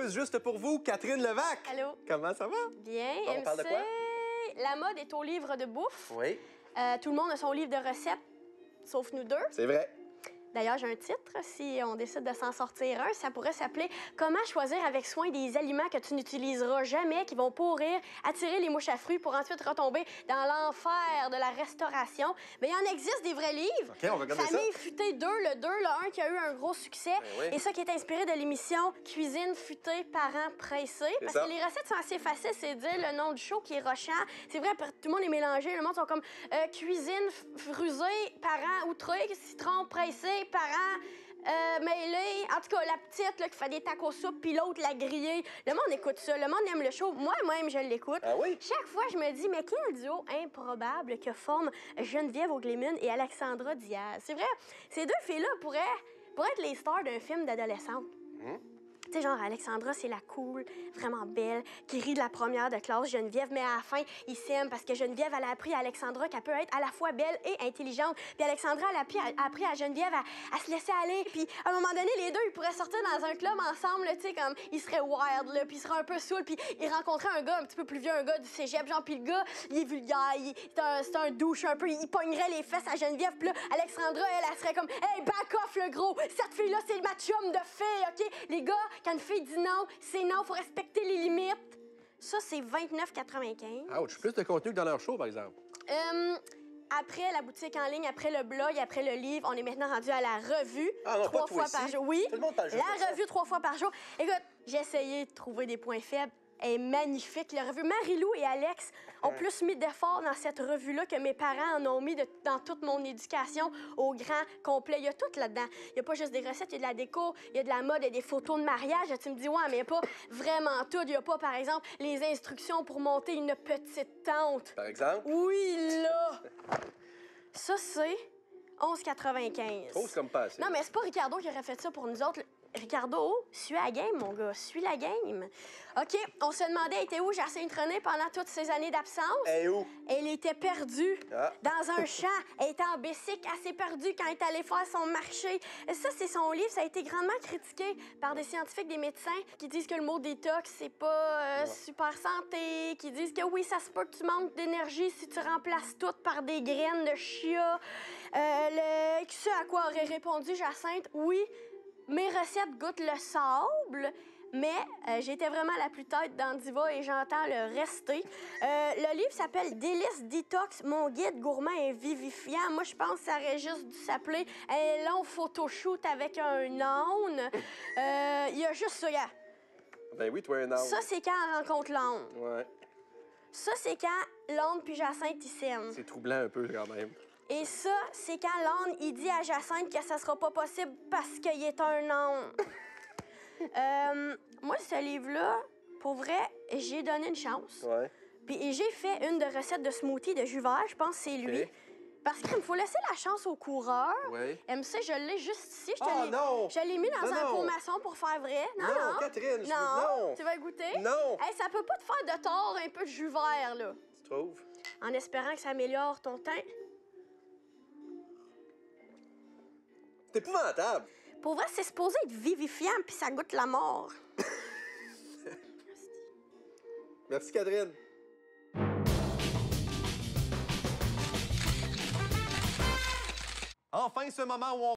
Juste pour vous, Catherine Levac. Allô? Comment ça va? Bien. Bon, on parle de quoi? La mode est au livre de bouffe. Oui. Tout le monde a son livre de recettes, sauf nous deux. C'est vrai. D'ailleurs, j'ai un titre, si on décide de s'en sortir un, ça pourrait s'appeler « Comment choisir avec soin des aliments que tu n'utiliseras jamais, qui vont pourrir, attirer les mouches à fruits pour ensuite retomber dans l'enfer de la restauration. » Mais il en existe des vrais livres. OK, on va regarder ça. Famille futée 2, le 1 qui a eu un gros succès. Ben oui. Et ça qui est inspiré de l'émission Cuisine futée, parents pressés. Parce ça. que les recettes sont assez faciles, c'est dire le nom du show qui est rochant. C'est vrai, tout le monde est mélangé. Le monde sont comme cuisine frusée, parents outrés, citron pressé, parents mêlés. En tout cas, la petite là, qui fait des tacos soupe, puis l'autre la grillée. Le monde écoute ça. Le monde aime le show. Moi-même, je l'écoute. Ah oui? Chaque fois, je me dis, mais quel duo improbable que forment Geneviève Auglémune et Alexandra Diaz. C'est vrai, ces deux filles-là pourraient être les stars d'un film d'adolescente. Tu sais, genre, Alexandra, c'est la cool, vraiment belle, qui rit de la première de classe. Geneviève, mais à la fin, ils s'aiment parce que Geneviève, elle a appris à Alexandra qu'elle peut être à la fois belle et intelligente. Puis Alexandra, elle a appris à Geneviève à se laisser aller. Puis à un moment donné, les deux, ils pourraient sortir dans un club ensemble, tu sais, comme ils seraient wild, là, puis ils seraient un peu saouls, puis ils rencontraient un gars un petit peu plus vieux, un gars du cégep, genre, puis le gars, il est vulgaire, c'est un douche un peu, il pognerait les fesses à Geneviève, puis là, Alexandra, elle serait comme, hey, back off, le gros, cette fille-là, c'est ma chum de fille, OK? Les gars, quand une fille dit non, c'est non, faut respecter les limites. Ça, c'est 29,95. Ouch, plus de contenu que dans leur show, par exemple. Après la boutique en ligne, après le blog, après le livre, on est maintenant rendu à la revue. Ah non, 3 pas toi fois ici. par jour. Oui, Tout le monde parle juste de la ça. revue 3 fois par jour. Écoute, j'ai essayé de trouver des points faibles. Elle est magnifique. La revue Marie-Lou et Alex ont plus mis d'efforts dans cette revue-là que mes parents en ont mis dans toute mon éducation au grand complet. Il y a tout là-dedans. Il n'y a pas juste des recettes, il y a de la déco, il y a de la mode, il y a des photos de mariage. Tu me dis, ouais, mais il n'y a pas vraiment tout. Il n'y a pas, par exemple, les instructions pour monter une petite tente. Par exemple? Oui, là! Ça, c'est 11,95. Trop, c'est comme pas assez. Non, mais c'est pas Ricardo qui aurait fait ça pour nous autres. Ricardo, suis la game, mon gars. Suis la game. OK, on se demandait, elle était où Jacinthe René pendant toutes ces années d'absence? Et où? Elle était perdue Ah. dans un champ. Elle était en bicycle, assez perdue quand elle est allée faire son marché. Ça, c'est son livre. Ça a été grandement critiqué par des scientifiques, des médecins qui disent que le mot détox, c'est pas super santé, qui disent que oui, ça se peut que tu manques d'énergie si tu remplaces tout par des graines de chia. Ce à quoi aurait répondu Jacinthe, oui, mes recettes goûtent le sable, mais j'étais vraiment la plus tête dans Diva et j'entends le rester. Le livre s'appelle « Délices Detox, mon guide gourmand et vivifiant ». Moi, je pense que ça aurait juste dû s'appeler « Un long photoshoot avec un âne ». Il y a juste ça, regarde. Ben oui, toi, un âne. Ça, c'est quand on rencontre l'âne. Ouais. Ça, c'est quand l'âne puis Jacinthe, ils s'aiment. C'est troublant un peu, quand même. Et ça, c'est quand l'âne, il dit à Jacinthe que ça sera pas possible parce qu'il est un âne. Moi, ce livre-là, pour vrai, j'ai donné une chance. Ouais. Puis j'ai fait une de recettes de smoothie de jus vert, je pense que c'est lui. OK. Parce qu'il me faut laisser la chance au coureur. Ouais. MC, je l'ai juste ici. Non! Je l'ai mis dans Non, un non. pot maçon pour faire vrai. Non, Non, Catherine, je veux- non. Tu vas goûter? Non! Hey, ça peut pas te faire de tort un peu de jus vert, là. Tu trouves? En espérant que ça améliore ton teint. C'est épouvantable! Pour vrai, c'est supposé être vivifiant, puis ça goûte la mort. Merci, Catherine. Enfin, ce moment où on